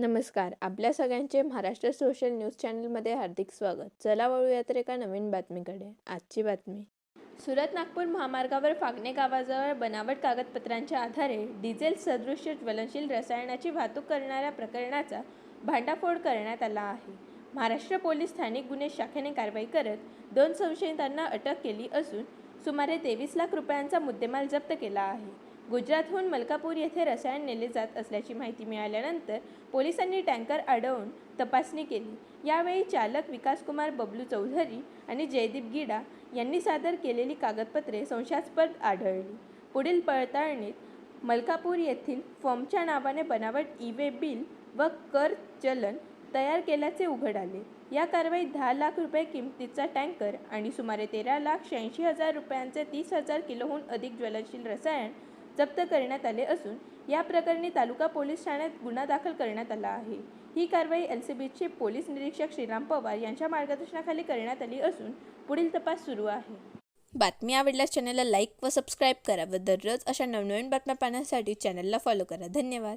नमस्कार. आपल्या सगळ्यांचे महाराष्ट्र सोशल न्यूज चॅनलमध्ये हार्दिक स्वागत. चला वळूया तर एका नवीन बातमीकडे. आजची बातमी. सुरत नागपूर महामार्गावर फागणे गावाजवळ बनावट कागदपत्रांच्या आधारे डिझेल सदृश्य ज्वलनशील रसायनाची वाहतूक करणाऱ्या प्रकरणाचा भांडाफोड करण्यात आला आहे. महाराष्ट्र पोलीस स्थानिक गुन्हे शाखेने कारवाई करत 2 संशयितांना अटक केली असून सुमारे 23 लाख रुपयांचा मुद्देमाल जप्त केला आहे. गुजरातहून मलकापूर येथे रसायन नेले जात असल्याची माहिती मिळाल्यानंतर पोलिसांनी टँकर अडवून तपासणी केली. यावेळी चालक विकासकुमार बबलू चौधरी आणि जयदीप गीडा यांनी सादर केलेली कागदपत्रे संशयास्पद आढळली. पुढील पडताळणीत मलकापूर येथील फर्मच्या नावाने बनावट ई-वे बिल व कर चलन तयार केल्याचे उघड आले. या कारवाईत 10 लाख रुपये किमतीचा टँकर आणि सुमारे 13,86,000 रुपयांचे 30,000 किलोहून अधिक ज्वलनशील रसायन जप्त करण्यात आले असून या प्रकरणी तालुका पोलीस ठाण्यात गुन्हा दाखल करण्यात आला आहे. ही कारवाई एलसीबीचे पोलीस निरीक्षक श्रीराम पवार यांच्या मार्गदर्शनाखाली करण्यात आली असून पुढील तपास सुरू आहे. बातमी आवडल्यास चॅनलला लाईक व सबस्क्राईब करा व दररोज अशा नवनवीन बातम्या पाहण्यासाठी चॅनलला फॉलो करा. धन्यवाद.